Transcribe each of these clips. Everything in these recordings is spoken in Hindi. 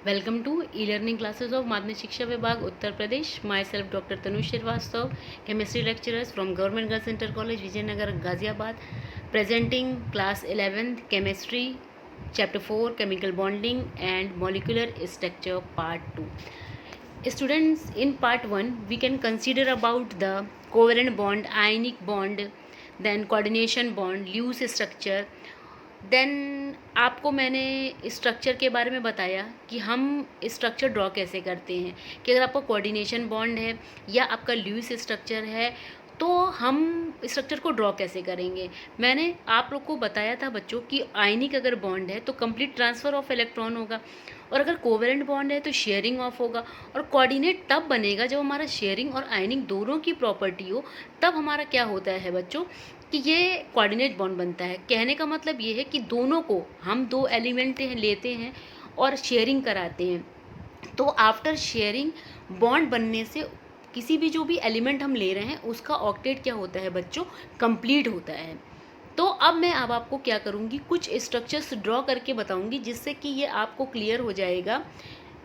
Welcome to e learning classes of Madhyamik Shiksha Vibhag Uttar Pradesh. Myself doctor Tanush Srivastava, chemistry lecturers from government girls inter college Vijaynagar Ghaziabad, presenting class 11th chemistry chapter 4 chemical bonding and molecular structure part 2. Students, in part 1 we can consider about the covalent bond, ionic bond, then coordination bond, Lewis structure. Then आपको मैंने स्ट्रक्चर के बारे में बताया कि हम स्ट्रक्चर ड्रॉ कैसे करते हैं, कि अगर आपका कोऑर्डिनेशन बॉन्ड है या आपका ल्यूइस स्ट्रक्चर है तो हम स्ट्रक्चर को ड्रॉ कैसे करेंगे। मैंने आप लोग को बताया था बच्चों कि आयनिक अगर बॉन्ड है तो कंप्लीट ट्रांसफ़र ऑफ इलेक्ट्रॉन होगा, और अगर कोवेलेंट बॉन्ड है तो शेयरिंग ऑफ होगा। और कोऑर्डिनेट तब बनेगा जब हमारा शेयरिंग और आयनिक दोनों की प्रॉपर्टी हो, तब हमारा क्या होता है बच्चों कि ये कोऑर्डिनेट बॉन्ड बनता है। कहने का मतलब ये है कि दोनों को हम दो एलिमेंट लेते हैं और शेयरिंग कराते हैं, तो आफ्टर शेयरिंग बॉन्ड बनने से किसी भी जो भी एलिमेंट हम ले रहे हैं उसका ऑक्टेट क्या होता है बच्चों, कंप्लीट होता है। तो अब मैं आपको क्या करूँगी, कुछ स्ट्रक्चर्स ड्रॉ करके बताऊँगी जिससे कि ये आपको क्लियर हो जाएगा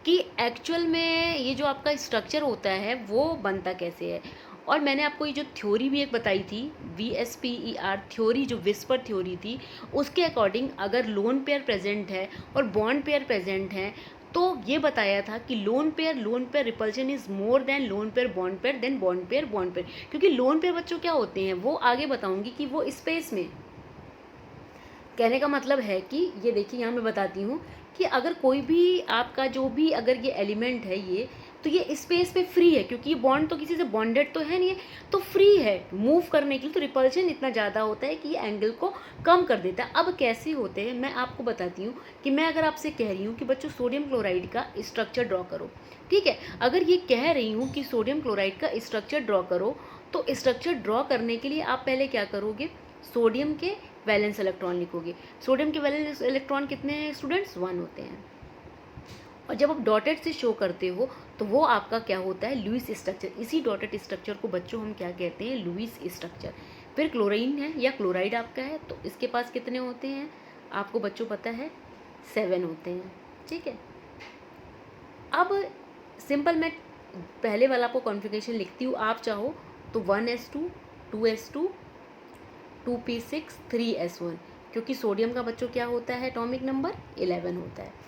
कि एक्चुअल में ये जो आपका स्ट्रक्चर होता है वो बनता कैसे है। और मैंने आपको ये जो थ्योरी भी एक बताई थी, VSPER थ्योरी, जो विस्पर थ्योरी थी, उसके अकॉर्डिंग अगर लोन पेयर प्रेजेंट है और बॉन्ड पेयर प्रेजेंट है तो ये बताया था कि lone pair repulsion is more than lone pair than bond pair. क्योंकि लोन पेयर बच्चों क्या होते हैं वो आगे बताऊंगी कि वो स्पेस में, कहने का मतलब है कि ये देखिए यहाँ मैं बताती हूँ कि अगर कोई भी आपका जो भी अगर ये एलिमेंट है ये, तो ये स्पेस में फ्री है, क्योंकि ये बॉन्ड तो किसी से बॉन्डेड तो है नहीं है, तो फ्री है मूव करने के लिए। तो रिपल्शन इतना ज़्यादा होता है कि ये एंगल को कम कर देता है। अब कैसे होते हैं मैं आपको बताती हूँ कि मैं अगर आपसे कह रही हूँ कि बच्चों सोडियम क्लोराइड का स्ट्रक्चर ड्रॉ करो, ठीक है, अगर ये कह रही हूँ कि सोडियम क्लोराइड का स्ट्रक्चर ड्रॉ करो, तो स्ट्रक्चर ड्रॉ करने के लिए आप पहले क्या करोगे, सोडियम के वैलेंस इलेक्ट्रॉन लिखोगे। सोडियम के वैलेंस इलेक्ट्रॉन कितने हैं स्टूडेंट्स, 1 होते हैं। और जब आप डॉटेड से शो करते हो तो वो आपका क्या होता है, लुईस स्ट्रक्चर। इसी डॉटेड स्ट्रक्चर को बच्चों हम क्या कहते हैं, लुईस स्ट्रक्चर। फिर क्लोरीन है या क्लोराइड आपका है तो इसके पास कितने होते हैं आपको बच्चों पता है, 7 होते हैं, ठीक है। अब सिंपल मैं पहले वाला आपको कॉन्फ़िगरेशन लिखती हूँ, आप चाहो तो 1s2 2s2 2p6 3s1, क्योंकि सोडियम का बच्चों क्या होता है, एटॉमिक नंबर 11 होता है।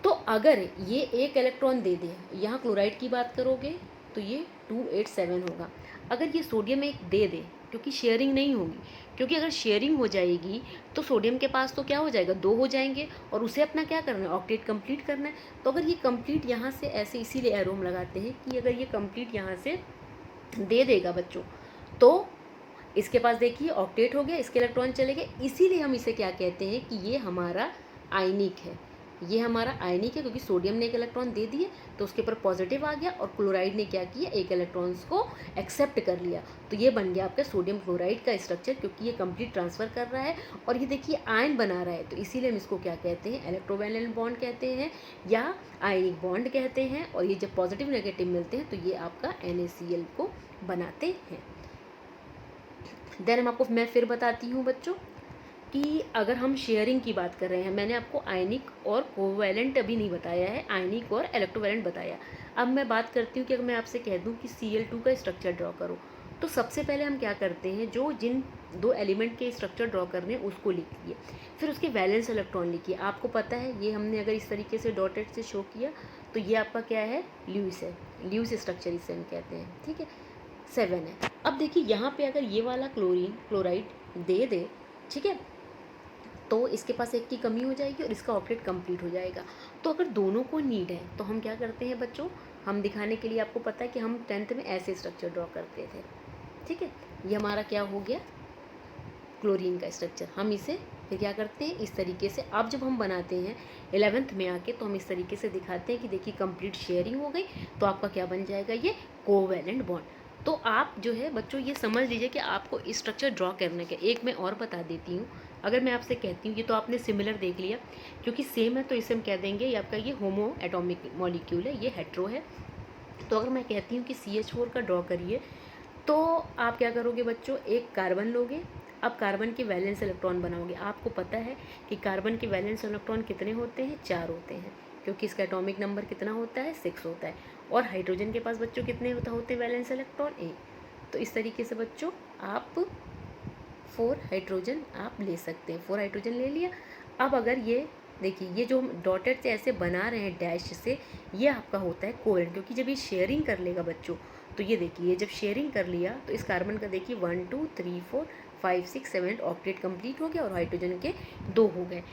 तो अगर ये एक इलेक्ट्रॉन दे दे, यहाँ क्लोराइड की बात करोगे तो ये 287 होगा। अगर ये सोडियम एक दे दे, क्योंकि शेयरिंग नहीं होगी, क्योंकि अगर शेयरिंग हो जाएगी तो सोडियम के पास तो क्या हो जाएगा, 2 हो जाएंगे, और उसे अपना क्या करना है, ऑक्टेट कंप्लीट करना है। तो अगर ये कंप्लीट यहाँ से ऐसे, इसीलिए एरो हम लगाते हैं कि अगर ये कंप्लीट यहाँ से दे देगा बच्चों, तो इसके पास देखिए ऑक्टेट हो गया, इसके इलेक्ट्रॉन चले गए, इसीलिए हम इसे क्या कहते हैं कि ये हमारा आयनिक है। ये हमारा आयनिक है क्योंकि सोडियम ने एक इलेक्ट्रॉन दे दिए तो उसके ऊपर पॉजिटिव आ गया, और क्लोराइड ने क्या किया, एक इलेक्ट्रॉन्स को एक्सेप्ट कर लिया। तो ये बन गया आपका सोडियम क्लोराइड का स्ट्रक्चर, क्योंकि ये कंप्लीट ट्रांसफ़र कर रहा है और ये देखिए आयन बना रहा है, तो इसीलिए हम इसको क्या कहते हैं, इलेक्ट्रोवैलेंट बॉन्ड कहते हैं या आयनिक बॉन्ड कहते हैं। और ये जब पॉजिटिव नेगेटिव मिलते हैं तो ये आपका NaCl को बनाते हैं। देन हम आपको मैं फिर बताती हूँ बच्चों कि अगर हम शेयरिंग की बात कर रहे हैं, मैंने आपको आयनिक और कोवैलेंट अभी नहीं बताया है, आयनिक और इलेक्ट्रोवैलेंट बताया। अब मैं बात करती हूँ कि अगर मैं आपसे कह दूँ कि Cl2 का स्ट्रक्चर ड्रॉ करो, तो सबसे पहले हम क्या करते हैं, जो जिन 2 एलिमेंट के स्ट्रक्चर ड्रॉ करने हैं उसको लिखिए, फिर उसके वैलेंस इलेक्ट्रॉन लिखिए। आपको पता है ये हमने अगर इस तरीके से डॉटेड से शो किया तो ये आपका क्या है, ल्यूइस है, ल्यूइस स्ट्रक्चर इसे हम कहते हैं, ठीक है, 7 है। अब देखिए यहाँ पे अगर ये वाला क्लोराइड दे दे, ठीक है, तो इसके पास एक की कमी हो जाएगी और इसका ऑक्टेट कंप्लीट हो जाएगा। तो अगर दोनों को नीड है तो हम क्या करते हैं बच्चों, हम दिखाने के लिए, आपको पता है कि हम 10th में ऐसे स्ट्रक्चर ड्रॉ करते थे, ठीक है। ये हमारा क्या हो गया, क्लोरीन का स्ट्रक्चर। हम इसे फिर क्या करते हैं इस तरीके से, अब जब हम बनाते हैं 11th में आके तो हम इस तरीके से दिखाते हैं कि देखिए कंप्लीट शेयरिंग हो गई, तो आपका क्या बन जाएगा, ये कोवैलेंट बॉन्ड। तो आप जो है बच्चों ये समझ लीजिए कि आपको स्ट्रक्चर ड्रॉ करने का, एक मैं और बता देती हूँ। अगर मैं आपसे कहती हूँ, ये तो आपने सिमिलर देख लिया, क्योंकि सेम है तो इसे हम कह देंगे ये आपका ये होमो एटॉमिक मॉलिक्यूल है, ये हेट्रो है। तो अगर मैं कहती हूँ कि CH4 का ड्रॉ करिए, तो आप क्या करोगे बच्चों, एक कार्बन लोगे, अब कार्बन के वैलेंस इलेक्ट्रॉन बनाओगे। आपको पता है कि कार्बन के वैलेंस इलेक्ट्रॉन कितने होते हैं, 4 होते हैं। क्योंकि इसका एटॉमिक नंबर कितना होता है, 6 होता है। और हाइड्रोजन के पास बच्चों कितने होते हैं वैलेंस इलेक्ट्रॉन, 1। तो इस तरीके से बच्चों आप 4 हाइड्रोजन आप ले सकते हैं। 4 हाइड्रोजन ले लिया। अब अगर ये देखिए, ये जो हम डॉटेड से ऐसे बना रहे हैं डैश से, ये आपका होता है कोवेलेंट, क्योंकि जब ये शेयरिंग कर लेगा बच्चों, तो ये देखिए, ये जब शेयरिंग कर लिया तो इस कार्बन का देखिए 1 2 3 4 5 6 7 ऑक्टेट कंप्लीट हो गया और हाइड्रोजन के 2 हो गए।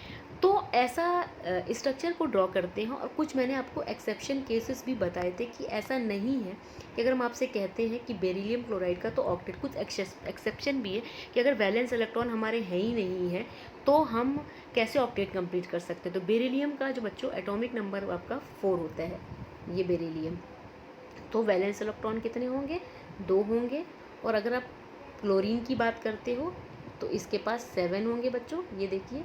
तो ऐसा स्ट्रक्चर को ड्रॉ करते हैं। और कुछ मैंने आपको एक्सेप्शन केसेस भी बताए थे कि ऐसा नहीं है कि अगर हम आपसे कहते हैं कि बेरिलियम क्लोराइड का तो ऑक्टेट, कुछ एक्सेप्शन भी है कि अगर वैलेंस इलेक्ट्रॉन हमारे है ही नहीं है तो हम कैसे ऑक्टेट कंप्लीट कर सकते हैं। तो बेरिलियम का जो बच्चों एटॉमिक नंबर आपका 4 होता है, ये बेरिलियम। तो वैलेंस इलेक्ट्रॉन कितने होंगे, 2 होंगे। और अगर आप क्लोरीन की बात करते हो तो इसके पास 7 होंगे बच्चों, ये देखिए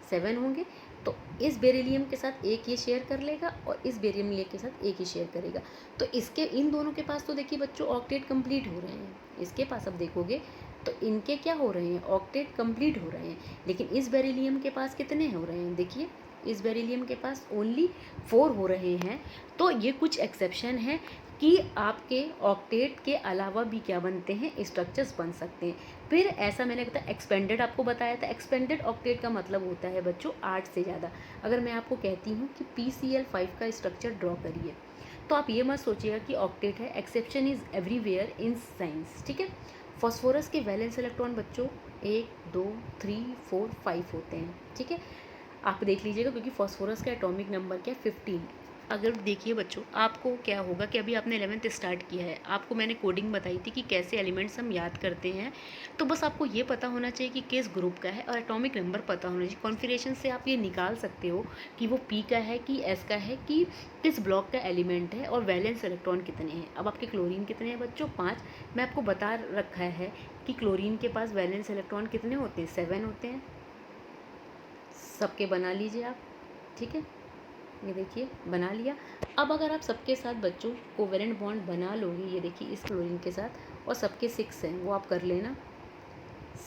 7 होंगे। तो इस बेरिलियम के साथ एक ये शेयर कर लेगा और इस बेरिलियम के साथ एक ही शेयर करेगा। तो इसके इन दोनों के पास तो देखिए बच्चों ऑक्टेट कंप्लीट हो रहे हैं। इसके पास अब देखोगे तो इनके क्या हो रहे हैं, ऑक्टेट कंप्लीट हो रहे हैं। लेकिन इस बेरिलियम के पास कितने हो रहे हैं, देखिए इस बेरिलियम के पास ओनली 4 हो रहे हैं। तो ये कुछ एक्सेप्शन है कि आपके ऑक्टेट के अलावा भी क्या बनते हैं, स्ट्रक्चर्स बन सकते हैं। फिर ऐसा मैंने बताया एक्सपेंडेड, आपको बताया था एक्सपेंडेड ऑक्टेट का मतलब होता है बच्चों 8 से ज़्यादा। अगर मैं आपको कहती हूँ कि PCl5 का स्ट्रक्चर ड्रॉ करिए, तो आप ये मत सोचिएगा कि ऑक्टेट है। Exception is everywhere in science, ठीक है। फॉस्फोरस के वैलेंस इलेक्ट्रॉन बच्चों 1 2 3 4 5 होते हैं, ठीक है। आप देख लीजिएगा क्योंकि फॉस्फोरस का एटॉमिक नंबर क्या है, 15। अगर देखिए बच्चों, आपको क्या होगा कि अभी आपने 11th स्टार्ट किया है, आपको मैंने कोडिंग बताई थी कि कैसे एलिमेंट्स हम याद करते हैं। तो बस आपको ये पता होना चाहिए कि किस ग्रुप का है और एटॉमिक नंबर पता होना चाहिए। कॉन्फिगरेशन से आप ये निकाल सकते हो कि वो P का है कि S का है कि किस ब्लॉक का एलिमेंट है और वैलेंस इलेक्ट्रॉन कितने हैं। अब आपके क्लोरीन कितने हैं बच्चों, 5। मैं आपको बता रखा है कि क्लोरीन के पास वैलेंस इलेक्ट्रॉन कितने होते हैं, 7 होते हैं। सबके बना लीजिए आप, ठीक है। ये देखिए बना लिया। अब अगर आप सबके साथ बच्चों कोवेलेंट बॉन्ड बना लोगे, ये देखिए इस क्लोरीन के साथ, और सबके 6 हैं वो आप कर लेना,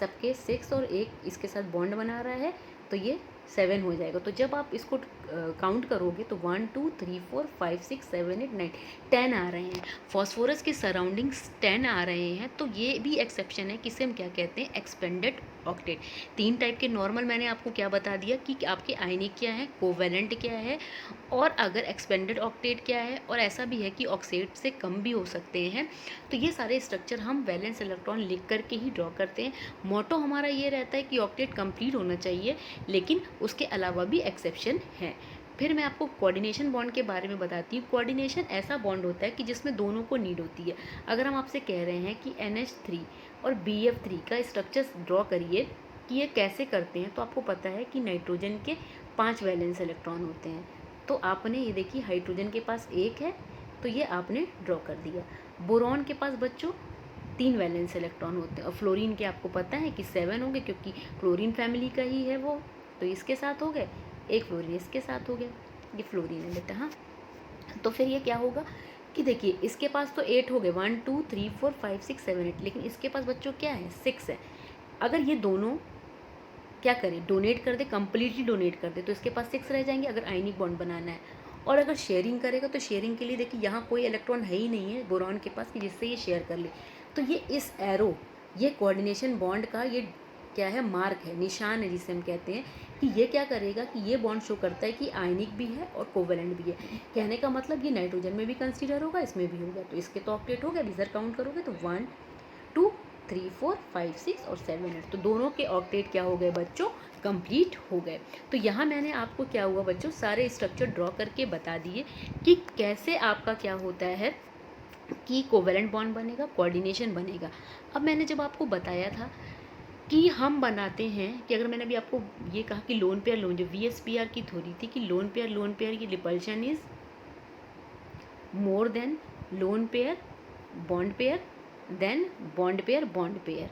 सबके 6 और एक इसके साथ बॉन्ड बना रहा है तो ये 7 हो जाएगा। तो जब आप इसको काउंट करोगे तो 1 2 3 4 5 6 7 8 9 10 आ रहे हैं। फॉस्फोरस के सराउंडिंग्स 10 आ रहे हैं। तो ये भी एक्सेप्शन है, किसे हम क्या कहते हैं, एक्सपेंडेड ऑक्टेट। 3 टाइप के नॉर्मल मैंने आपको क्या बता दिया कि आपके आयनिक क्या है, कोवेलेंट क्या है, और अगर एक्सपेंडेड ऑक्टेट क्या है, और ऐसा भी है कि ऑक्सेट से कम भी हो सकते हैं। तो ये सारे स्ट्रक्चर हम वैलेंस इलेक्ट्रॉन लिख करके ही ड्रॉ करते हैं। मोटो हमारा ये रहता है कि ऑक्टेट कंप्लीट होना चाहिए, लेकिन उसके अलावा भी एक्सेप्शन है। फिर मैं आपको कोऑर्डिनेशन बॉन्ड के बारे में बताती हूँ। कोऑर्डिनेशन ऐसा बॉन्ड होता है कि जिसमें दोनों को नीड होती है। अगर हम आपसे कह रहे हैं कि NH3 और BF3 का स्ट्रक्चर ड्रॉ करिए कि ये कैसे करते हैं, तो आपको पता है कि नाइट्रोजन के 5 वैलेंस इलेक्ट्रॉन होते हैं। तो आपने ये देखिए हाइड्रोजन के पास 1 है तो ये आपने ड्रॉ कर दिया। बोरॉन के पास बच्चों 3 वैलेंस इलेक्ट्रॉन होते हैं। और फ्लोरीन के आपको पता है कि 7 होंगे क्योंकि क्लोरीन फैमिली का ही है वो, तो इसके साथ हो गए, एक फ्लोरीन इसके साथ हो गया, ये फ्लोरीन है बेटा। हाँ, तो फिर ये क्या होगा कि देखिए इसके पास तो 8 हो गए, 1 2 3 4 5 6 7 8, लेकिन इसके पास बच्चों क्या है, 6 है। अगर ये दोनों क्या करें, डोनेट कर दे, कम्प्लीटली डोनेट कर दे, तो इसके पास 6 रह जाएंगे अगर आयनिक बॉन्ड बनाना है। और अगर शेयरिंग करेगा तो शेयरिंग के लिए देखिए यहाँ कोई इलेक्ट्रॉन है ही नहीं है बोरॉन के पास कि जिससे ये शेयर कर ले। तो ये इस एरो, ये कोऑर्डिनेशन बॉन्ड का ये क्या है, मार्क है, निशान है, जिसे हम कहते हैं कि ये क्या करेगा कि ये बॉन्ड शो करता है कि आयनिक भी है और कोवेलेंट भी है। कहने का मतलब ये नाइट्रोजन में भी कंसीडर होगा, इसमें भी होगा। तो इसके तो ऑक्टेट हो गए, इधर काउंट करोगे तो 1 2 3 4 5 6 और 7 8, तो दोनों के ऑक्टेट क्या हो गए बच्चों, कंप्लीट हो गए। तो यहाँ मैंने आपको क्या हुआ बच्चों, सारे स्ट्रक्चर ड्रॉ करके बता दिए कि कैसे आपका क्या होता है कि कोवेलेंट बॉन्ड बनेगा, कोऑर्डिनेशन बनेगा। अब मैंने जब आपको बताया था कि हम बनाते हैं कि अगर मैंने अभी आपको ये कहा कि लोन पेयर लोन, जो VSPR की थ्योरी थी कि लोन पेयर की repulsion is more than lone pair bond pair than bond pair,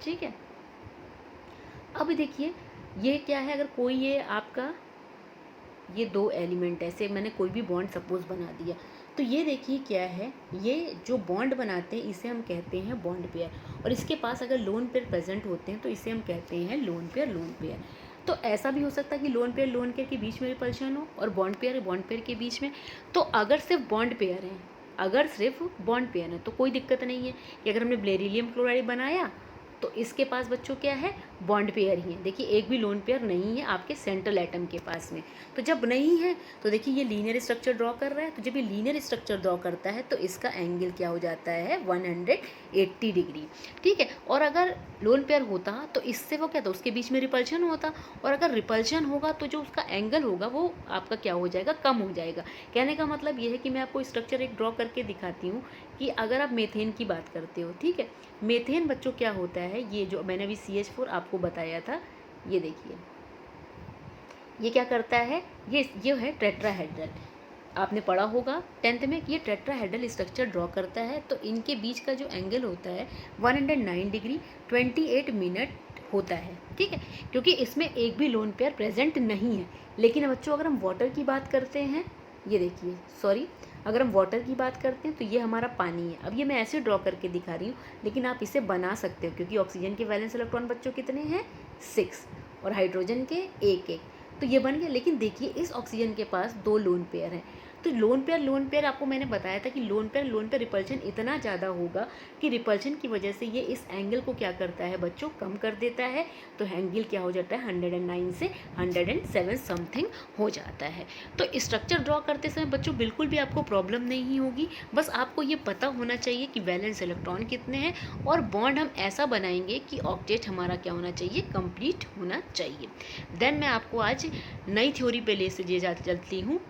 ठीक है। अब देखिए ये क्या है, अगर कोई ये आपका ये 2 एलिमेंट ऐसे मैंने कोई भी बॉन्ड सपोज बना दिया, तो ये देखिए क्या है, ये जो बॉन्ड बनाते हैं इसे हम कहते हैं बॉन्ड पेयर। और इसके पास अगर लोन पेयर प्रेजेंट होते हैं तो इसे हम कहते हैं लोन पेयर। तो ऐसा भी हो सकता है कि लोन पेयर के बीच में रिपल्शन हो और बॉन्ड पेयर के बीच में। तो अगर सिर्फ बॉन्ड पेयर है, अगर सिर्फ बॉन्ड पेयर है तो कोई दिक्कत नहीं है कि अगर हमने बेरिलियम क्लोराइड बनाया तो इसके पास बच्चों क्या है, बॉन्ड पेयर ही है। देखिए एक भी लोन पेयर नहीं है आपके सेंट्रल एटम के पास में। तो जब नहीं है तो देखिए ये लीनियर स्ट्रक्चर ड्रॉ कर रहा है, तो जब ये लीनियर स्ट्रक्चर ड्रॉ करता है तो इसका एंगल क्या हो जाता है, 180 डिग्री। ठीक है, और अगर लोन पेयर होता तो इससे वो क्या था, उसके बीच में रिपल्शन होता, और अगर रिपल्शन होगा तो जो उसका एंगल होगा वो आपका क्या हो जाएगा, कम हो जाएगा। कहने का मतलब ये है कि मैं आपको स्ट्रक्चर एक ड्रॉ करके दिखाती हूँ कि अगर आप मेथेन की बात करते हो, ठीक है, मेथेन बच्चों क्या होता है, ये जो मैंने अभी CH4 आपको बताया था, ये देखिए ये क्या करता है, ये है टेट्राहेड्रल। आपने पढ़ा होगा 10th में कि ये टेट्राहेड्रल स्ट्रक्चर ड्रॉ करता है। तो इनके बीच का जो एंगल होता है 109 डिग्री 28 मिनट होता है। ठीक है, क्योंकि इसमें एक भी लोन पेयर प्रेजेंट नहीं है। लेकिन बच्चों अगर हम वाटर की बात करते हैं, ये देखिए सॉरी, अगर हम वाटर की बात करते हैं तो ये हमारा पानी है। अब ये मैं ऐसे ड्रॉ करके दिखा रही हूँ, लेकिन आप इसे बना सकते हो क्योंकि ऑक्सीजन के वैलेंस इलेक्ट्रॉन बच्चों कितने हैं, 6, और हाइड्रोजन के एक, तो ये बन गया। लेकिन देखिए इस ऑक्सीजन के पास 2 लोन पेयर हैं। तो लोन पेयर आपको मैंने बताया था कि लोन पेयर रिपल्शन इतना ज़्यादा होगा कि रिपल्शन की वजह से ये इस एंगल को क्या करता है बच्चों, कम कर देता है। तो एंगल क्या हो जाता है, 109 से 107 समथिंग हो जाता है। तो स्ट्रक्चर ड्रॉ करते समय बच्चों बिल्कुल भी आपको प्रॉब्लम नहीं होगी। बस आपको ये पता होना चाहिए कि वैलेंस इलेक्ट्रॉन कितने हैं, और बॉन्ड हम ऐसा बनाएंगे कि ऑक्टेट हमारा क्या होना चाहिए, कंप्लीट होना चाहिए। देन मैं आपको आज नई थ्योरी पे ले चलती हूँ,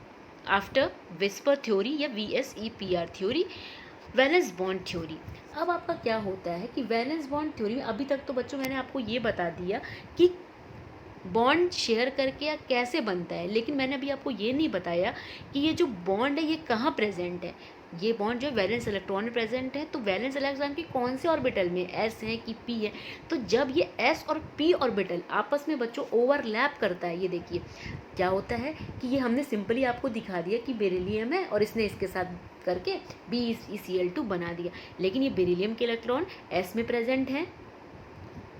आफ्टर विस्पर थ्योरी या VSEPR theory, valence bond theory. अब आपका क्या होता है कि वैलेंस बॉन्ड थ्योरी में अभी तक तो बच्चों मैंने आपको ये बता दिया कि बॉन्ड शेयर करके या कैसे बनता है, लेकिन मैंने अभी आपको ये नहीं बताया कि ये जो बॉन्ड है ये कहाँ प्रेजेंट है। ये बॉन्ड जो वैलेंस इलेक्ट्रॉन में प्रेजेंट है, तो वैलेंस इलेक्ट्रॉन की कौन से ऑर्बिटल में, S है कि P है। तो जब ये S और P ऑर्बिटल आपस में बच्चों ओवरलैप करता है, ये देखिए क्या होता है कि ये हमने सिंपली आपको दिखा दिया कि बेरिलियम है और इसने इसके साथ करके BeCl2 बना दिया। लेकिन ये बेरिलियम के इलेक्ट्रॉन S में प्रेजेंट हैं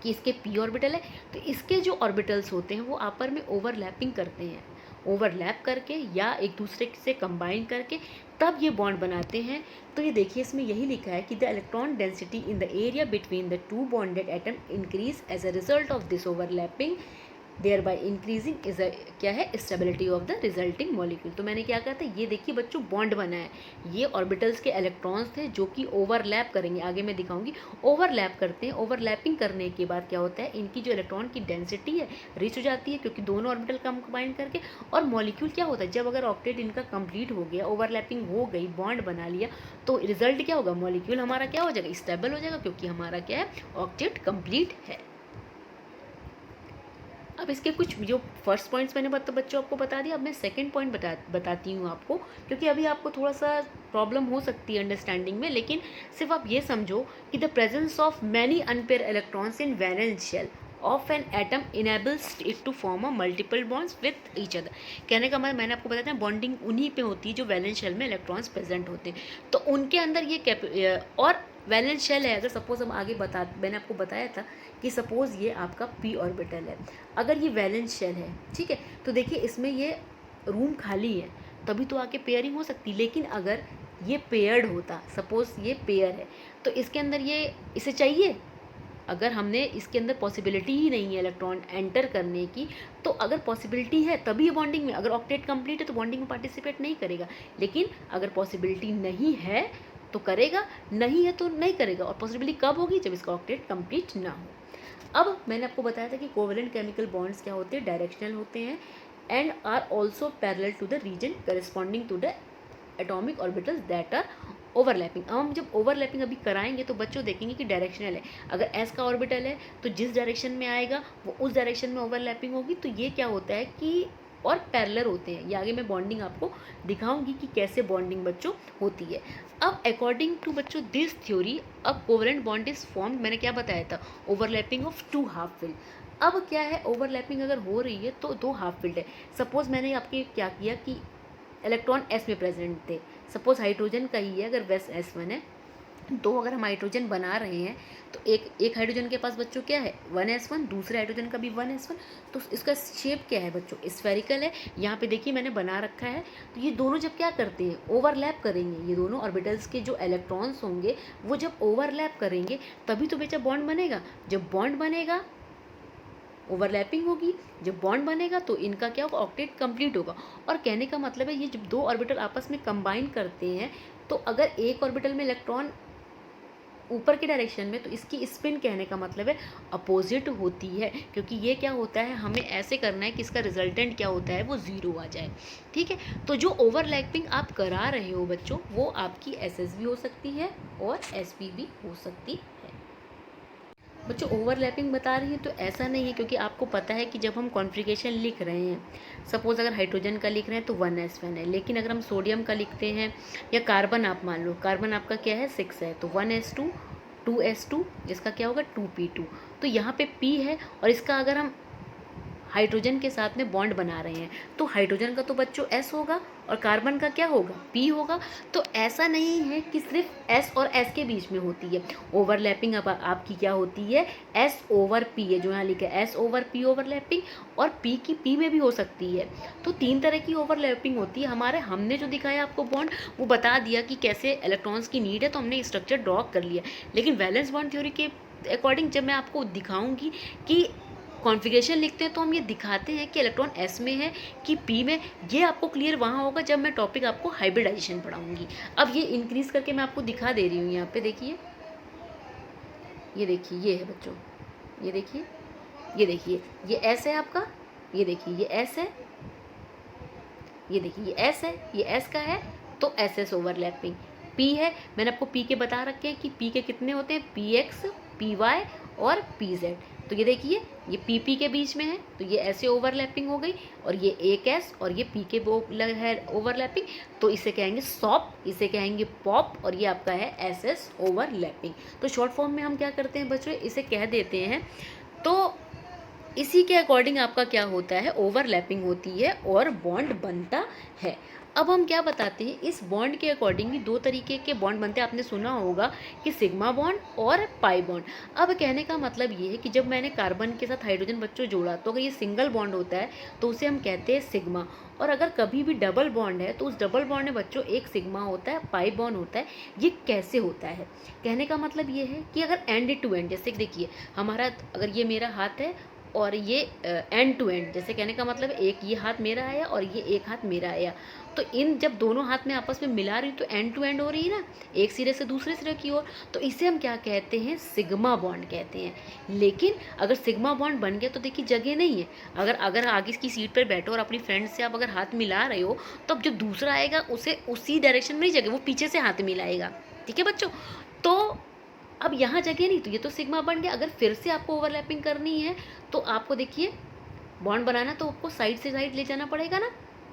कि इसके P ऑर्बिटल है, तो इसके जो ऑर्बिटल्स होते हैं वो आपस में ओवरलैपिंग करते हैं, ओवरलैप करके या एक दूसरे से कंबाइन करके तब ये बॉन्ड बनाते हैं। तो ये देखिए इसमें यही लिखा है कि the electron density in the area between the 2 bonded atom increase as a result of this overlapping, thereby increasing is क्या है, stability of the resulting molecule. तो मैंने क्या कहा था, ये देखिए बच्चों बॉन्ड बना है, ये ऑर्बिटल्स के इलेक्ट्रॉन्स थे जो कि ओवरलैप करेंगे, आगे मैं दिखाऊंगी, ओवरलैप करते हैं। ओवरलैपिंग करने के बाद क्या होता है, इनकी जो इलेक्ट्रॉन की डेंसिटी है रिच हो जाती है क्योंकि दोनों ऑर्बिटल कंबाइन करके। और मॉलिक्यूल क्या होता है, जब अगर ऑक्टेट इनका कंप्लीट हो गया, ओवरलैपिंग हो गई, बॉन्ड बना लिया, तो रिजल्ट क्या होगा, मॉलिक्यूल हमारा क्या हो जाएगा, स्टेबल हो जाएगा, क्योंकि हमारा क्या है, ऑक्टेट कंप्लीट है। अब इसके कुछ जो फर्स्ट पॉइंट्स मैंने बच्चों आपको बता दिया, अब मैं सेकंड पॉइंट बताती हूँ आपको, क्योंकि अभी आपको थोड़ा सा प्रॉब्लम हो सकती है अंडरस्टैंडिंग में। लेकिन सिर्फ आप ये समझो कि the presence of many unpair electrons in valence shell of an atom enables it to form a multiple bonds with each other. कहने का मतलब मैंने आपको बताया था बॉन्डिंग उन्हीं पे होती है जो वैलेंस शेल में इलेक्ट्रॉन्स प्रेजेंट होते हैं। तो उनके अंदर ये और वैलेंस शेल है, अगर सपोज हम आगे मैंने आपको बताया था कि सपोज़ ये आपका P ऑर्बिटल है, अगर ये वैलेंस शेल है, ठीक है, तो देखिए इसमें ये रूम खाली है, तभी तो आके पेयरिंग हो सकती। लेकिन अगर ये पेयर्ड होता, सपोज़ ये पेयर है, तो इसके अंदर ये इसे चाहिए, अगर हमने इसके अंदर पॉसिबिलिटी ही नहीं है इलेक्ट्रॉन एंटर करने की, तो अगर पॉसिबिलिटी है तभी ये बॉन्डिंग में, अगर ऑक्टेट कंप्लीट है तो बॉन्डिंग में पार्टिसिपेट नहीं करेगा। लेकिन अगर पॉसिबिलिटी नहीं है तो करेगा, नहीं है तो नहीं करेगा। और पॉसिबिलिटी कब होगी, जब इसका ऑक्टेट कंप्लीट ना हो। अब मैंने आपको बताया था कि कोवेलेंट केमिकल बॉन्ड्स क्या होते हैं, डायरेक्शनल होते हैं and are also parallel to the region corresponding to the atomic orbitals that are overlapping. अब हम जब ओवरलैपिंग अभी कराएंगे तो बच्चों देखेंगे कि डायरेक्शनल है, अगर एस का ऑर्बिटल है तो जिस डायरेक्शन में आएगा वो उस डायरेक्शन में ओवरलैपिंग होगी। तो ये क्या होता है कि और पैरेलल होते हैं, ये आगे मैं बॉन्डिंग आपको दिखाऊंगी कि कैसे बॉन्डिंग बच्चों होती है। अब अकॉर्डिंग टू बच्चों this theory a covalent bond is formed, मैंने क्या बताया था, ओवरलैपिंग ऑफ 2 हाफ फील्ड। अब क्या है, ओवरलैपिंग अगर हो रही है तो 2 हाफ फील्ड है। सपोज मैंने आपके क्या किया कि इलेक्ट्रॉन S में प्रेजेंट थे, सपोज हाइड्रोजन का ही है, अगर वैस S1 है, दो अगर हम हाइड्रोजन बना रहे हैं तो एक हाइड्रोजन के पास बच्चों क्या है 1s1, दूसरे हाइड्रोजन का भी 1s1। तो इसका शेप क्या है बच्चों, स्फेरिकल है। यहाँ पे देखिए मैंने बना रखा है। तो ये दोनों जब क्या करते हैं, ओवरलैप करेंगे, ये दोनों ऑर्बिटल्स के जो इलेक्ट्रॉन्स होंगे वो जब ओवरलैप करेंगे तभी तो बेटा बॉन्ड बनेगा। जब बॉन्ड बनेगा ओवरलैपिंग होगी, जब बॉन्ड बनेगा तो इनका क्या होगा, ऑक्टेट कंप्लीट होगा। और कहने का मतलब है ये जब दो ऑर्बिटल आपस में कंबाइन करते हैं तो अगर एक ऑर्बिटल में इलेक्ट्रॉन ऊपर के डायरेक्शन में, तो इसकी स्पिन कहने का मतलब है अपोजिट होती है, क्योंकि ये क्या होता है, हमें ऐसे करना है कि इसका रिजल्टेंट क्या होता है, वो ज़ीरो आ जाए। ठीक है, तो जो ओवरलैपिंग आप करा रहे हो बच्चों, वो आपकी एसएस भी हो सकती है और एसपी भी हो सकती है। बच्चों ओवरलैपिंग बता रही है तो ऐसा नहीं है, क्योंकि आपको पता है कि जब हम कॉन्फ़िगरेशन लिख रहे हैं, सपोज़ अगर हाइड्रोजन का लिख रहे हैं तो 1s1 है, लेकिन अगर हम सोडियम का लिखते हैं या कार्बन, आप मान लो कार्बन आपका क्या है 6 है, तो 1s2 2s2, इसका क्या होगा 2p2। तो यहाँ पे p है और इसका अगर हम हाइड्रोजन के साथ में बॉन्ड बना रहे हैं तो हाइड्रोजन का तो बच्चों S होगा और कार्बन का क्या होगा P होगा। तो ऐसा नहीं है कि सिर्फ S और S के बीच में होती है ओवरलैपिंग। अब आपकी क्या होती है, S ओवर P है, जो यहाँ लिखा है S ओवर P ओवरलैपिंग, और P की P में भी हो सकती है। तो तीन तरह की ओवरलैपिंग होती है। हमारे हमने जो दिखाया आपको बॉन्ड, वो बता दिया कि कैसे इलेक्ट्रॉन्स की नीड है, तो हमने स्ट्रक्चर ड्रॉ कर लिया। लेकिन वैलेंस बॉन्ड थ्योरी के अकॉर्डिंग जब मैं आपको दिखाऊंगी कि कॉन्फ़िगरेशन लिखते हैं तो हम ये दिखाते हैं कि इलेक्ट्रॉन S में है कि P में, ये आपको क्लियर वहाँ होगा जब मैं टॉपिक आपको हाइब्रिडाइजेशन पढ़ाऊंगी। अब ये इंक्रीज़ करके मैं आपको दिखा दे रही हूँ। यहाँ पे देखिए, ये देखिए, ये है बच्चों, ये देखिए, ये देखिए, ये S है आपका, ये देखिए ये S है, ये देखिए ये S है, ये S का है, तो SS ओवरलैपिंग। P है, मैंने आपको P के बता रखे हैं कि P के कितने होते हैं, PX, PY और PZ। तो ये देखिए ये PP के बीच में है, तो ये ऐसे ओवरलैपिंग हो गई, और ये एक S और ये P के है ओवरलैपिंग, तो इसे कहेंगे सॉप, इसे कहेंगे पॉप, और ये आपका है SS ओवरलैपिंग। तो शॉर्ट फॉर्म में हम क्या करते हैं बच्चों, इसे कह देते हैं। तो इसी के अकॉर्डिंग आपका क्या होता है, ओवरलैपिंग होती है और बॉन्ड बनता है। अब हम क्या बताते हैं, इस बॉन्ड के अकॉर्डिंग भी दो तरीके के बॉन्ड बनते हैं। आपने सुना होगा कि सिग्मा बॉन्ड और पाई बॉन्ड। अब कहने का मतलब ये है कि जब मैंने कार्बन के साथ हाइड्रोजन बच्चों जोड़ा, तो अगर ये सिंगल बॉन्ड होता है तो उसे हम कहते हैं सिग्मा, और अगर कभी भी डबल बॉन्ड है तो उस डबल बॉन्ड में बच्चों एक सिग्मा होता है, पाई बॉन्ड होता है। ये कैसे होता है, कहने का मतलब ये है कि अगर एंड टू एंड, जैसे देखिए हमारा, अगर ये मेरा हाथ है और ये एंड टू एंड, जैसे कहने का मतलब एक ये हाथ मेरा आया और ये एक हाथ मेरा आया, तो इन जब दोनों हाथ में आपस में मिला रही तो एंड टू एंड हो रही है ना, एक सिरे से दूसरे सिरे की ओर, तो इसे हम क्या कहते हैं, सिग्मा बॉन्ड कहते हैं। लेकिन अगर सिग्मा बॉन्ड बन गया तो देखिए जगह नहीं है। अगर आगे की सीट पर बैठो और अपनी फ्रेंड से आप अगर हाथ मिला रहे हो, तो अब जो दूसरा आएगा उसे उसी डायरेक्शन में नहीं जगह, वो पीछे से हाथ मिलाएगा। ठीक है बच्चों, तो अब यहाँ जगह नहीं, तो ये तो सिग्मा बन गया। अगर फिर से आपको ओवरलैपिंग करनी है तो आपको देखिए बॉन्ड बनाना, तो आपको साइड से साइड ले जाना पड़ेगा ना।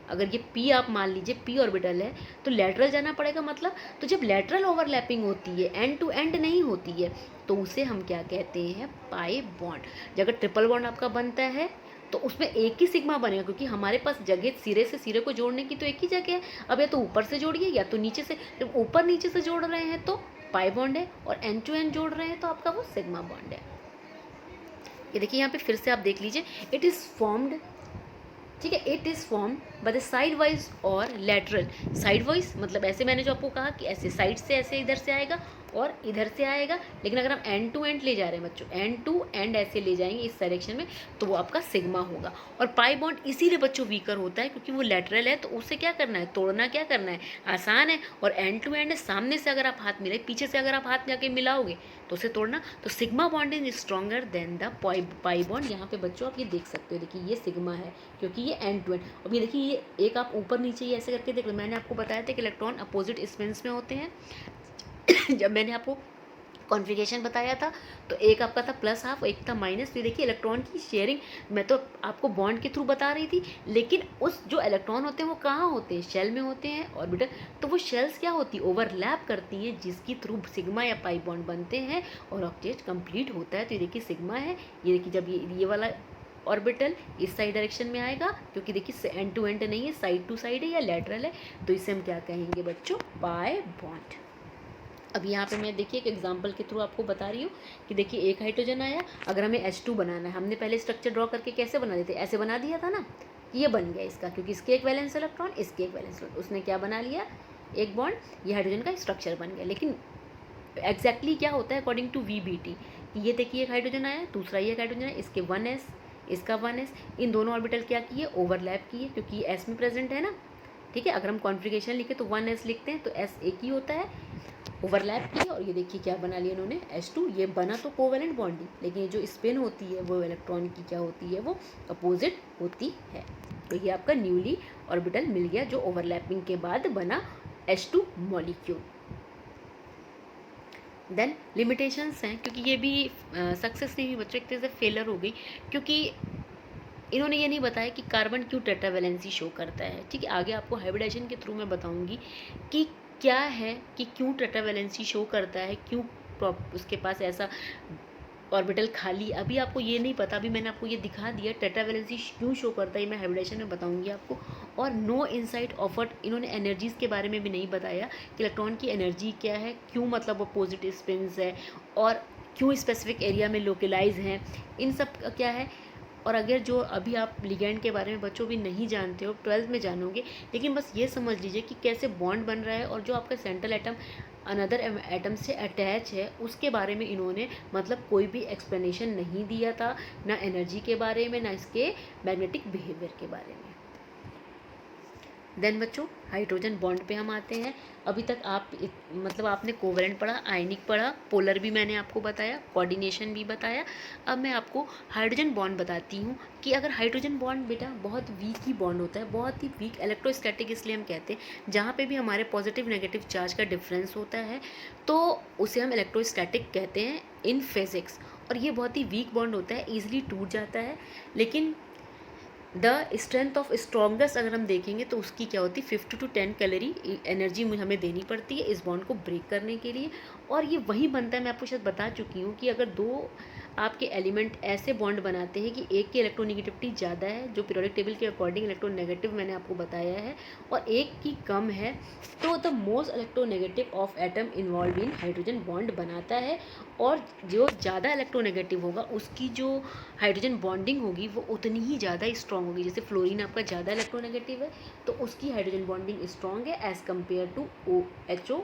अगर ये P आप मान लीजिए P ऑर्बिटल है तो लेटरल जाना पड़ेगा, मतलब तो जब लेटरल ओवरलैपिंग होती है, एंड टू एंड नहीं होती है, तो उसे हम क्या कहते हैं, पाई बॉन्ड। जब अगर ट्रिपल बॉन्ड आपका बनता है तो उसमें एक ही सिग्मा बनेगा, क्योंकि हमारे पास जगह सिरे से सिरे को जोड़ने की तो एक ही जगह है। अब या तो ऊपर से जोड़िए या तो नीचे से। जब ऊपर नीचे से जोड़ रहे हैं तो पाई बॉन्ड है, और एंड टू एंड जोड़ रहे हैं तो आपका वो सिग्मा बॉन्ड है। ये देखिए यहाँ पे फिर से आप देख लीजिए, इट इज़ फॉर्म्ड, ठीक है, it is form by the side wise और लेटरल। साइड वाइज मतलब ऐसे, मैंने जो आपको कहा कि ऐसे साइड से ऐसे इधर से आएगा और इधर से आएगा, लेकिन अगर हम एंड टू एंड ले जा रहे हैं बच्चों, एंड टू एंड ऐसे ले जाएंगे इस डायरेक्शन में, तो वो आपका सिग्मा होगा। और पाई बॉन्ड इसीलिए बच्चों वीकर होता है क्योंकि वो लेटरल है, तो उसे क्या करना है, तोड़ना क्या करना है, आसान है। और एंड टू एंड सामने से अगर आप हाथ मिलाए, पीछे से अगर आप हाथ जाके मिलाओगे तो उसे तोड़ना। तो sigma bond is stronger than the pi bond. यहाँ पे बच्चों आप ये देख सकते हो, देखिए ये सिग्मा है क्योंकि ये एंड टू एंड। अब ये देखिए ये एक आप ऊपर नीचे ये ऐसे करके देख लो, मैंने आपको बताया था कि इलेक्ट्रॉन अपोजिट स्पिन्स में होते हैं। जब मैंने आपको कॉन्फ़िगरेशन बताया था तो एक आपका था प्लस हाफ, एक था माइनस। तो देखिए इलेक्ट्रॉन की शेयरिंग मैं तो आपको बॉन्ड के थ्रू बता रही थी, लेकिन उस जो इलेक्ट्रॉन होते हैं वो कहाँ होते हैं, शेल में होते हैं ऑर्बिटल। तो वो शेल्स क्या होती है, ओवरलैप करती हैं, जिसकी थ्रू सिग्मा या पाई बॉन्ड बनते हैं और ऑक्टेट कंप्लीट होता है। तो ये देखिए सिग्मा है, ये देखिए जब ये वाला ऑर्बिटल इस साइड डायरेक्शन में आएगा, क्योंकि देखिए एंड टू एंड नहीं है, साइड टू साइड है या लेटरल है, तो इसे हम क्या कहेंगे बच्चों, पाई बॉन्ड। अब यहाँ पे मैं देखिए एक एग्जांपल के थ्रू आपको बता रही हूँ कि देखिए एक हाइड्रोजन आया, अगर हमें H2 बनाना है, हमने पहले स्ट्रक्चर ड्रॉ करके कैसे बना देते, ऐसे बना दिया था ना, ये बन गया इसका, क्योंकि इसके एक वैलेंस इलेक्ट्रॉन, इसके एक वैलेंस इलेक्ट्रॉन, उसने क्या बना लिया, एक बॉन्ड, ये हाइड्रोजन का स्ट्रक्चर बन गया। लेकिन एग्जैक्टली क्या होता है अकॉर्डिंग टू VBT, ये देखिए एक हाइड्रोजन आया, दूसरा ये हाइड्रोजन है, इसके 1s, इसका 1s, इन दोनों ऑर्बिटल क्या किए, ओवरलैप किए, क्योंकि ये S में प्रेजेंट है ना, ठीक है। अगर हम कॉन्फ़िगरेशन लिखे तो 1s लिखते हैं, तो S एक ही होता है, ओवरलैप किए, और ये देखिए क्या बना लिया इन्होंने, H2। ये बना तो कोवेलेंट बॉन्ड ही, लेकिन ये जो स्पिन होती है वो इलेक्ट्रॉन की क्या होती है, वो अपोजिट होती है। तो ये आपका न्यूली ऑर्बिटल मिल गया जो ओवरलैपिंग के बाद बना H2 मॉलिक्यूल। देन लिमिटेशंस हैं, क्योंकि ये भी सक्सेस नहीं हुई बच्चों, एक तरह से फेलर हो गई, क्योंकि इन्होंने ये नहीं बताया कि कार्बन क्यों टेट्रावैलेंसी शो करता है, ठीक है। आगे आपको हाइब्रिडाइजेशन के थ्रू मैं बताऊंगी कि क्या है, कि क्यों टेट्रावैलेंसी शो करता है, क्यों उसके पास ऐसा ऑर्बिटल खाली, अभी आपको ये नहीं पता, अभी मैंने आपको ये दिखा दिया टेट्रावैलेंसी क्यों शो करता है, ये मैं हाइब्रिडाइजेशन में बताऊंगी आपको। और नो इनसाइट ऑफर्ड, इन्होंने एनर्जीज़ के बारे में भी नहीं बताया कि इलेक्ट्रॉन की एनर्जी क्या है, क्यों मतलब वो पॉजिटिव स्पिन्स है, और क्यों स्पेसिफिक एरिया में लोकलाइज हैं, इन सब का क्या है। और अगर जो अभी आप लिगैंड के बारे में बच्चों भी नहीं जानते हो, 12th में जानोगे, लेकिन बस ये समझ लीजिए कि कैसे बॉन्ड बन रहा है, और जो आपका सेंट्रल एटम अनदर एटम से अटैच है उसके बारे में इन्होंने मतलब कोई भी एक्सप्लेनेशन नहीं दिया था, ना एनर्जी के बारे में, ना इसके मैग्नेटिक बिहेवियर के बारे में। देन बच्चों हाइड्रोजन बॉन्ड पे हम आते हैं। अभी तक आप मतलब आपने कोवेलेंट पढ़ा, आयनिक पढ़ा, पोलर भी मैंने आपको बताया, कोऑर्डिनेशन भी बताया। अब मैं आपको हाइड्रोजन बॉन्ड बताती हूँ कि अगर हाइड्रोजन बॉन्ड बेटा बहुत वीक ही बॉन्ड होता है, बहुत ही वीक इलेक्ट्रोस्टैटिक, इसलिए हम कहते हैं जहाँ पे भी हमारे पॉजिटिव नेगेटिव चार्ज का डिफरेंस होता है तो उसे हम इलेक्ट्रोस्टैटिक कहते हैं इन फिजिक्स। और ये बहुत ही वीक बॉन्ड होता है, ईजिली टूट जाता है, लेकिन द स्ट्रेंथ ऑफ स्ट्रॉन्गेस्ट अगर हम देखेंगे तो उसकी क्या होती है, 50 to 10 कैलोरी एनर्जी हमें देनी पड़ती है इस बॉन्ड को ब्रेक करने के लिए। और ये वही बनता है, मैं आपको शायद बता चुकी हूँ कि अगर दो आपके एलिमेंट ऐसे बॉन्ड बनाते हैं कि एक की इलेक्ट्रोनेगेटिविटी ज़्यादा है, जो पीरियोडिक टेबल के अकॉर्डिंग इलेक्ट्रोनेगेटिव मैंने आपको बताया है, और एक की कम है, तो the most electronegative of atom involve in hydrogen bond बनाता है। और जो ज़्यादा इलेक्ट्रोनेगेटिव होगा उसकी जो हाइड्रोजन बॉन्डिंग होगी वो उतनी ही ज़्यादा स्ट्रॉन्ग होगी। जैसे फ्लोरीन आपका ज़्यादा इलेक्ट्रोनेगेटिव है तो उसकी हाइड्रोजन बॉन्डिंग स्ट्रॉन्ग है एज़ कम्पेयर टू OHO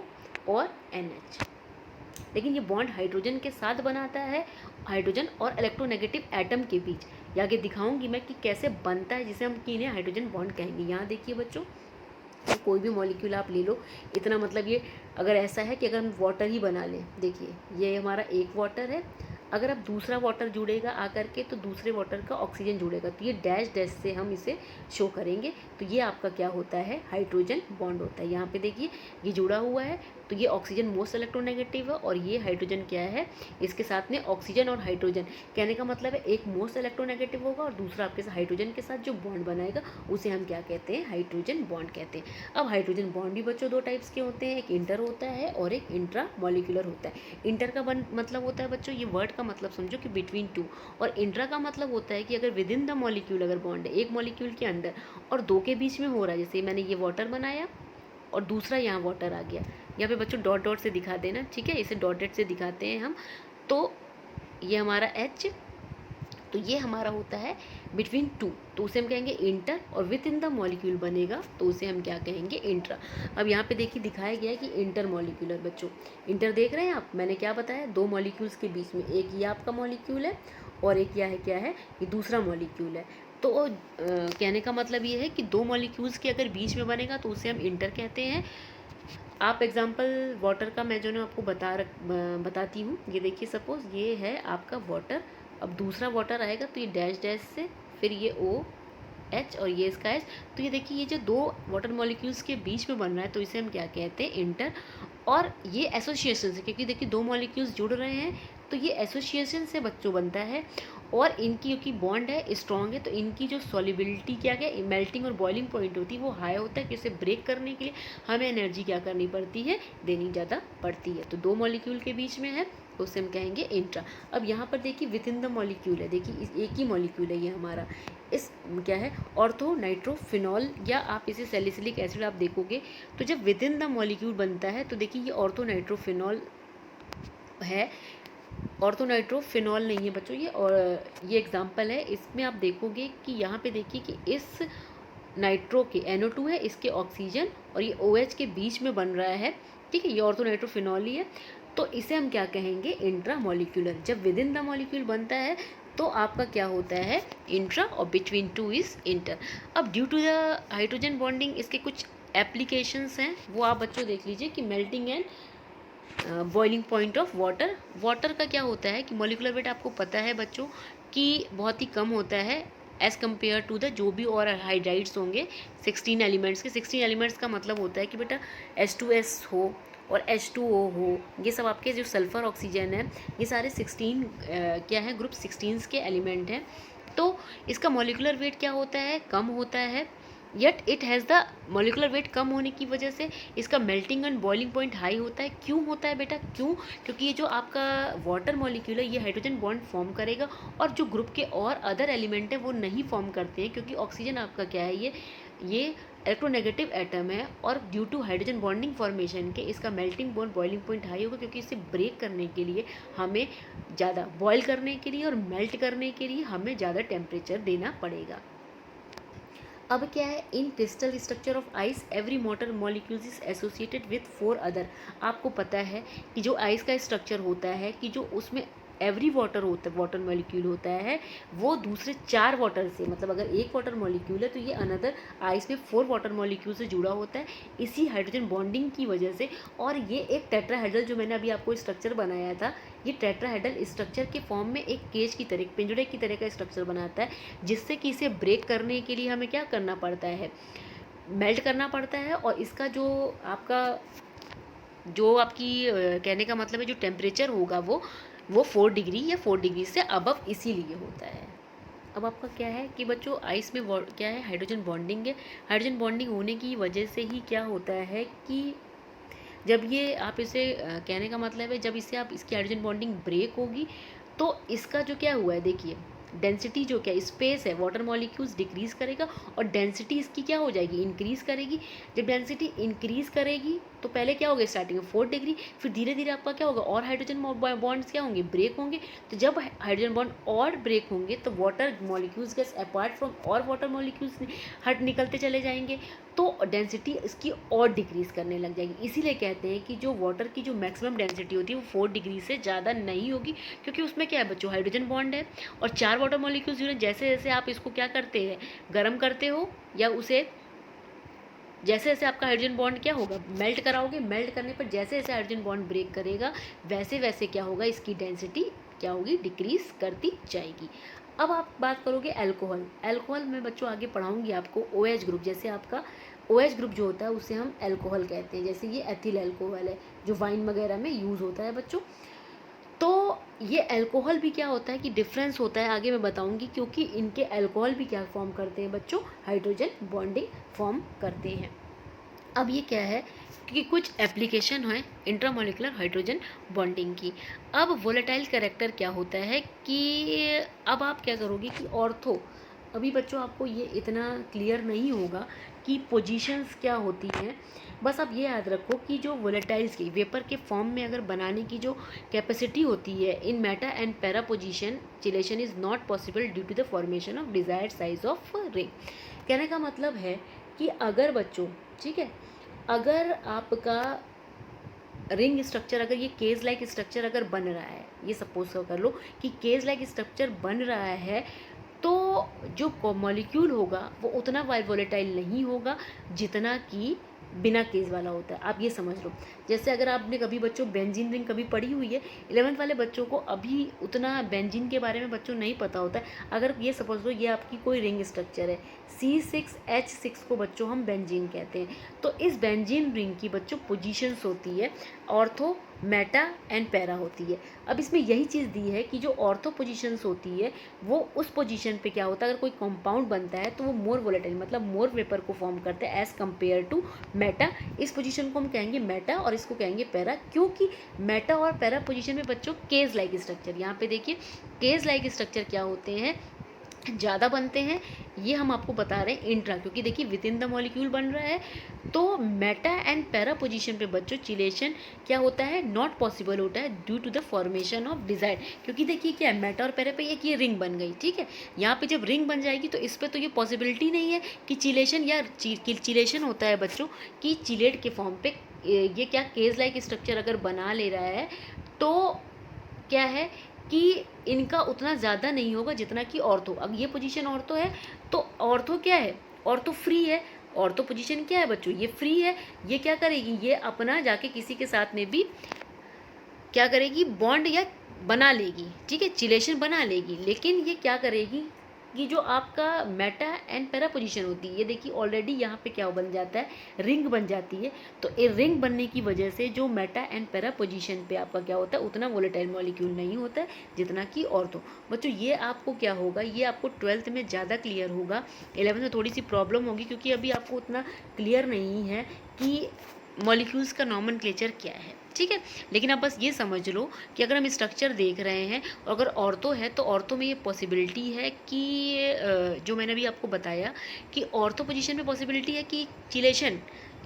और NH। लेकिन ये बॉन्ड हाइड्रोजन के साथ बनाता है, हाइड्रोजन और इलेक्ट्रोनेगेटिव एटम के बीच। ये आगे दिखाऊंगी मैं कि कैसे बनता है, जिसे हम किन्हें हाइड्रोजन बॉन्ड कहेंगे। यहाँ देखिए बच्चों, तो कोई भी मॉलिक्यूल आप ले लो, इतना मतलब ये अगर ऐसा है कि अगर हम वाटर ही बना लें, देखिए ये हमारा एक वाटर है, अगर अब दूसरा वाटर जुड़ेगा आकर के तो दूसरे वाटर का ऑक्सीजन जुड़ेगा, तो ये डैश डैश से हम इसे शो करेंगे। तो ये आपका क्या होता है, हाइड्रोजन बॉन्ड होता है। यहाँ पे देखिए ये जुड़ा हुआ है, तो ये ऑक्सीजन मोस्ट इलेक्ट्रोनेगेटिव है, और ये हाइड्रोजन क्या है, इसके साथ में ऑक्सीजन और हाइड्रोजन, कहने का मतलब है एक मोस्ट इलेक्ट्रोनेगेटिव होगा और दूसरा आपके साथ हाइड्रोजन के साथ जो बॉन्ड बनाएगा उसे हम क्या कहते हैं, हाइड्रोजन बॉन्ड कहते हैं। अब हाइड्रोजन बॉन्ड भी बच्चों दो टाइप्स के होते हैं, एक इंटर होता है और एक इंट्रा मॉलिक्यूलर होता है। इंटर का मतलब होता है बच्चों, ये वर्ड का मतलब समझो कि बिटवीन टू, और इंट्रा का मतलब होता है कि अगर विद इन द मॉलिक्यूल अगर बॉन्ड है एक मॉलिक्यूल के अंदर और दो के बीच में हो रहा है, जैसे मैंने ये वाटर बनाया और दूसरा यहाँ वाटर आ गया, यहाँ पे बच्चों डॉट डॉट से दिखा देना, ठीक है, इसे डॉटेड से दिखाते हैं हम। तो ये हमारा H, तो ये हमारा होता है बिटवीन टू, तो उसे हम कहेंगे इंटर, और विद इन द मॉलिक्यूल बनेगा तो उसे हम क्या कहेंगे, इंट्रा। अब यहाँ पे देखिए दिखाया गया है कि इंटर मॉलिक्यूलर, बच्चों इंटर देख रहे हैं आप, मैंने क्या बताया, दो मॉलिक्यूल्स के बीच में एक ये आपका मॉलिक्यूल है और एक क्या है ये दूसरा मॉलिक्यूल है। तो कहने का मतलब ये है कि दो मॉलिक्यूल्स के अगर बीच में बनेगा तो उसे हम इंटर कहते हैं। आप एग्जांपल वाटर का मैं जो ना आपको बताती हूँ, ये देखिए सपोज ये है आपका वाटर, अब दूसरा वाटर आएगा तो ये डैश डैश से, फिर ये OH और ये इसका H, तो ये देखिए ये जो दो वाटर मॉलिक्यूल्स के बीच में बन रहा है तो इसे हम क्या कहते हैं, इंटर। और ये एसोसिएशन से, क्योंकि देखिए दो मॉलिक्यूल्स जुड़ रहे हैं तो ये एसोसिएशन से बच्चों बनता है, और इनकी क्योंकि बॉन्ड है स्ट्रॉन्ग है तो इनकी जो सॉलिबिलिटी क्या मेल्टिंग और बॉइलिंग पॉइंट होती है वो हाई होता है, कि इसे ब्रेक करने के लिए हमें एनर्जी क्या करनी पड़ती है, देनी ज़्यादा पड़ती है। तो दो मॉलिक्यूल के बीच में है उसे हम कहेंगे इंट्रा। अब यहाँ पर देखिए विद इन द मॉलिक्यूल है, देखिए एक ही मॉलिक्यूल है ये हमारा, इस क्या है ऑर्थो नाइट्रोफिनॉल, या आप इसे सैलिसिलिक एसिड आप देखोगे तो जब विद इन द मॉलिक्यूल बनता है तो देखिए ये ऑर्थो नाइट्रोफिनॉल है, ऑर्थो नाइट्रोफिनॉल नहीं है बच्चों ये। और ये एग्जाम्पल है, इसमें आप देखोगे कि यहाँ पे देखिए कि इस नाइट्रो के NO2 है, इसके ऑक्सीजन और ये OH के बीच में बन रहा है, ठीक है, ये ऑर्थो नाइट्रोफिनॉल ही है। तो इसे हम क्या कहेंगे, इंट्रा मॉलिक्यूलर। जब विद इन द मॉलिक्यूल बनता है तो आपका क्या होता है, इंट्रा, और बिटवीन टू इज इंटर। अब due to the hydrogen bonding इसके कुछ एप्लीकेशंस हैं, वो आप बच्चों देख लीजिए कि melting and boiling point of water. Water का क्या होता है कि मॉलिक्यूलर वेट आपको पता है बच्चों कि बहुत ही कम होता है एज़ कम्पेयर टू द जो भी और हाइड्राइड्स होंगे 16 एलिमेंट्स के। 16 एलिमेंट्स का मतलब होता है कि बेटा H2S हो और H2O हो, ये सब आपके जो सल्फ़र ऑक्सीजन है ये सारे 16 क्या है, ग्रुप 16 के एलिमेंट हैं। तो इसका मॉलिक्यूलर वेट क्या होता है, कम होता है, yet it has the molecular weight कम होने की वजह से इसका melting and boiling point high होता है। क्यों होता है बेटा, क्यों, क्योंकि ये जो आपका वाटर मॉलिक्यूल है ये हाइड्रोजन बॉन्ड फॉर्म करेगा और जो ग्रुप के और अदर एलिमेंट है वो नहीं फॉर्म करते हैं, क्योंकि ऑक्सीजन आपका क्या है, ये इलेक्ट्रोनेगेटिव एटम है, और due to hydrogen bonding formation के इसका melting bond boiling point high होगा, क्योंकि इसे ब्रेक करने के लिए हमें ज़्यादा बॉयल करने के लिए और मेल्ट करने के लिए हमें ज़्यादा टेम्परेचर देना पड़ेगा। अब क्या है, in crystal structure of ice every water molecules is associated with 4 other. आपको पता है कि जो आइस का स्ट्रक्चर होता है कि जो उसमें एवरी वाटर मॉलिक्यूल होता है वो दूसरे 4 वाटर से, मतलब अगर एक वाटर मॉलिक्यूल है तो ये अनदर आइस में 4 वाटर मॉलिक्यूल से जुड़ा होता है इसी हाइड्रोजन बॉन्डिंग की वजह से। और ये एक टेट्राहेड्रल, जो मैंने अभी आपको स्ट्रक्चर बनाया था, ये टेट्राहेड्रल स्ट्रक्चर के फॉर्म में एक केज की तरह, पिंजड़े की तरह का स्ट्रक्चर बनाता है, जिससे कि इसे ब्रेक करने के लिए हमें क्या करना पड़ता है, मेल्ट करना पड़ता है। और इसका जो आपकी कहने का मतलब है जो टेम्परेचर होगा वो 4 डिग्री या 4 डिग्री से अबव इसीलिए होता है। अब आपका क्या है कि बच्चों आइस में क्या है, हाइड्रोजन बॉन्डिंग है। हाइड्रोजन बॉन्डिंग होने की वजह से ही क्या होता है कि जब ये आप इसे कहने का मतलब है जब इसे आप इसकी हाइड्रोजन बॉन्डिंग ब्रेक होगी तो इसका जो क्या हुआ है, देखिए डेंसिटी जो क्या स्पेस है वाटर मॉलिक्यूल्स डिक्रीज़ करेगा और डेंसिटी इसकी क्या हो जाएगी, इंक्रीज़ करेगी। जब डेंसिटी इंक्रीज़ करेगी तो पहले क्या होगा, स्टार्टिंग में 4 डिग्री, फिर धीरे धीरे आपका क्या होगा और हाइड्रोजन बॉन्ड्स क्या होंगे, ब्रेक होंगे। तो जब हाइड्रोजन बॉन्ड और ब्रेक होंगे तो water molecules gets apart from और वाटर मॉलिक्यूल्स हट निकलते चले जाएंगे, तो डेंसिटी इसकी और डिक्रीज़ करने लग जाएगी। इसीलिए कहते हैं कि जो वाटर की जो मैक्सिमम डेंसिटी होती है वो 4 डिग्री से ज़्यादा नहीं होगी, क्योंकि उसमें क्या है बच्चों, हाइड्रोजन बॉन्ड है और 4 वाटर मॉलिक्यूल्स जुड़े। जैसे जैसे आप इसको क्या करते हैं, गर्म करते हो या उसे जैसे जैसे आपका हाइड्रोजन बॉन्ड क्या होगा, मेल्ट कराओगे, मेल्ट करने पर जैसे जैसे हाइड्रोजन बॉन्ड ब्रेक करेगा वैसे वैसे क्या होगा, इसकी डेंसिटी क्या होगी, डिक्रीज़ करती जाएगी। अब आप बात करोगे अल्कोहल। अल्कोहल में बच्चों आगे पढ़ाऊंगी आपको OH ग्रुप, जैसे आपका OH ग्रुप जो होता है उसे हम अल्कोहल कहते हैं। जैसे ये एथिल अल्कोहल है जो वाइन वगैरह में यूज़ होता है बच्चों। तो ये अल्कोहल भी क्या होता है कि डिफरेंस होता है, आगे मैं बताऊंगी, क्योंकि इनके अल्कोहल भी क्या फॉर्म करते हैं बच्चों, हाइड्रोजन बॉन्डिंग फॉर्म करते हैं। अब ये क्या है कि कुछ एप्लीकेशन है इंट्रामोलिकुलर हाइड्रोजन बॉन्डिंग की। अब वोलेटाइल कैरेक्टर क्या होता है कि अब आप क्या करोगे कि ऑर्थो, अभी बच्चों आपको ये इतना क्लियर नहीं होगा कि पोजीशंस क्या होती हैं, बस आप ये याद रखो कि जो वोलेटाइल्स की वेपर के फॉर्म में अगर बनाने की जो कैपेसिटी होती है in meta and para position chelation is not possible due to the formation of desired size of ring. कहने का मतलब है कि अगर बच्चों, ठीक है, अगर आपका रिंग स्ट्रक्चर, अगर ये केज लाइक स्ट्रक्चर अगर बन रहा है, ये सपोज कर लो कि केज लाइक स्ट्रक्चर बन रहा है, तो जो मॉलिक्यूल होगा वो उतना वोलेटाइल नहीं होगा जितना कि बिना केज वाला होता है। आप ये समझ लो, जैसे अगर आपने कभी बच्चों बेंजीन रिंग कभी पढ़ी हुई है, 11th वाले बच्चों को अभी उतना बेंजीन के बारे में बच्चों नहीं पता होता है। अगर ये समझ लो ये आपकी कोई रिंग स्ट्रक्चर है, C6H6 को बच्चों हम बेंजीन कहते हैं। तो इस बेंजीन रिंग की बच्चों पोजीशंस होती है ऑर्थो मेटा एंड पैरा होती है। अब इसमें यही चीज़ दी है कि जो ऑर्थो पोजीशंस होती है वो उस पोजीशन पे क्या होता है, अगर कोई कंपाउंड बनता है तो वो मोर वोलेटाइल मतलब मोर वेपर को फॉर्म करता है एज़ कम्पेयर टू मेटा। इस पोजीशन को हम कहेंगे मेटा और इसको कहेंगे पैरा, क्योंकि मेटा और पैरा पोजीशन में बच्चों केज लाइक स्ट्रक्चर, यहाँ पे देखिए केज लाइक स्ट्रक्चर क्या होते हैं, ज़्यादा बनते हैं। ये हम आपको बता रहे हैं इंट्रा, क्योंकि देखिए विद इन द मॉलिक्यूल बन रहा है। तो मेटा एंड पैरा पोजीशन पे बच्चों चिलेशन क्या होता है, नॉट पॉसिबल होता है due to the formation of desired, क्योंकि देखिए क्या है मेटा और पैरा पे एक ये रिंग बन गई, ठीक है। यहाँ पे जब रिंग बन जाएगी तो इस पर तो ये पॉसिबिलिटी नहीं है कि चिलेशन या चिलेशन होता है बच्चों कि चिलेट के फॉर्म पे ये क्या केज लाइक स्ट्रक्चर अगर बना ले रहा है तो क्या है कि इनका उतना ज़्यादा नहीं होगा जितना कि ऑर्थो। अब ये पोजीशन ऑर्थो है तो ऑर्थो क्या है, ऑर्थो फ्री है। ऑर्थो पोजीशन क्या है बच्चों, ये फ्री है। ये क्या करेगी, ये अपना जाके किसी के साथ में भी क्या करेगी, बॉन्ड या बना लेगी, ठीक है, चिलेशन बना लेगी। लेकिन ये क्या करेगी कि जो आपका मेटा एंड पैरा पोजीशन होती है, ये देखिए ऑलरेडी यहाँ पे क्या बन जाता है, रिंग बन जाती है। तो ये रिंग बनने की वजह से जो मेटा एंड पैरा पोजीशन पे आपका क्या होता है, उतना वोलेटाइल मॉलिक्यूल नहीं होता है जितना कि ऑर्थो। बच्चों ये आपको क्या होगा, ये आपको 12th में ज़्यादा क्लियर होगा, 11th में थोड़ी सी प्रॉब्लम होगी क्योंकि अभी आपको उतना क्लियर नहीं है कि मॉलिक्यूल्स का नॉमेनक्लेचर क्या है, ठीक है। लेकिन आप बस ये समझ लो कि अगर हम स्ट्रक्चर देख रहे हैं और अगर ऑर्थो है तो ऑर्थो में ये पॉसिबिलिटी है कि जो मैंने अभी आपको बताया कि ऑर्थो पोजीशन में पॉसिबिलिटी है कि चिलेशन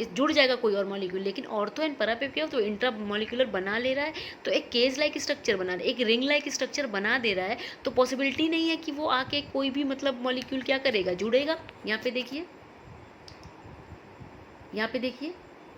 जुड़ जाएगा कोई और मॉलिक्यूल। लेकिन ऑर्थो एंड पैरा पे क्या हो तो इंट्रा मॉलिक्यूलर बना ले रहा है, तो एक केज लाइक स्ट्रक्चर बना रहा है, एक रिंग लाइक स्ट्रक्चर बना दे रहा है, तो पॉसिबिलिटी नहीं है कि वो आके कोई भी मतलब मॉलिक्यूल क्या करेगा, जुड़ेगा। यहाँ पे देखिए, यहाँ पे देखिए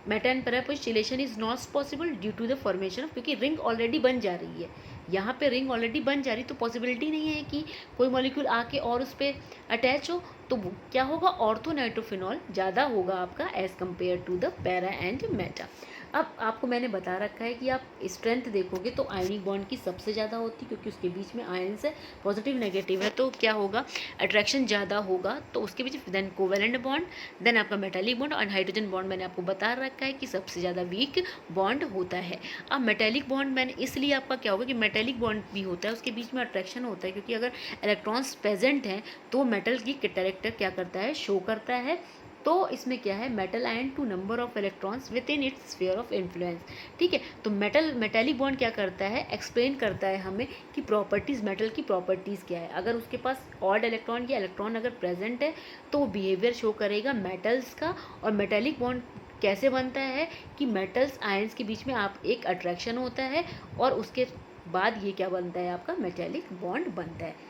meta and para chelation is not possible due to the formation of, क्योंकि रिंग ऑलरेडी बन जा रही है, यहाँ पे रिंग ऑलरेडी बन जा रही, तो पॉसिबिलिटी नहीं है कि कोई मॉलिक्यूल आके और उस पर अटैच हो। तो क्या होगा, ऑर्थो नाइट्रोफिनॉल ज़्यादा होगा आपका as compare to the para and meta. अब आपको मैंने बता रखा है कि आप स्ट्रेंथ देखोगे तो आयनिक बॉन्ड की सबसे ज़्यादा होती है, क्योंकि उसके बीच में आयंस है, पॉजिटिव नेगेटिव है, तो क्या होगा, अट्रैक्शन ज़्यादा होगा तो उसके बीच। देन कोवेलेंट बॉन्ड, देन आपका मेटालिक बॉन्ड और हाइड्रोजन बॉन्ड मैंने आपको बता रखा है कि सबसे ज़्यादा वीक बॉन्ड होता है। अब मेटालिक बॉन्ड मैंने इसलिए आपका क्या होगा कि मेटालिक बॉन्ड भी होता है, उसके बीच में अट्रैक्शन होता है, क्योंकि अगर इलेक्ट्रॉन्स प्रेजेंट हैं तो मेटल की कैरेक्टर क्या करता है, शो करता है। तो इसमें क्या है, metal ion to number of electrons within its sphere of influence, ठीक है। तो मेटालिक बॉन्ड क्या करता है, एक्सप्लेन करता है हमें कि प्रॉपर्टीज़, मेटल की प्रॉपर्टीज़ क्या है। अगर उसके पास ऑड इलेक्ट्रॉन या इलेक्ट्रॉन अगर प्रेजेंट है तो वो बिहेवियर शो करेगा मेटल्स का। और मेटालिक बॉन्ड कैसे बनता है कि मेटल्स आयंस के बीच में आप एक अट्रैक्शन होता है और उसके बाद ये क्या बनता है, आपका मेटालिक बॉन्ड बनता है।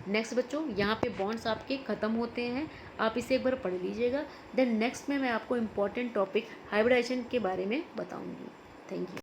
नेक्स्ट बच्चों, यहाँ पे बॉन्ड्स आपके ख़त्म होते हैं, आप इसे एक बार पढ़ लीजिएगा। देन नेक्स्ट में मैं आपको इम्पॉर्टेंट टॉपिक हाइब्रिडाइजेशन के बारे में बताऊँगी। Thank you.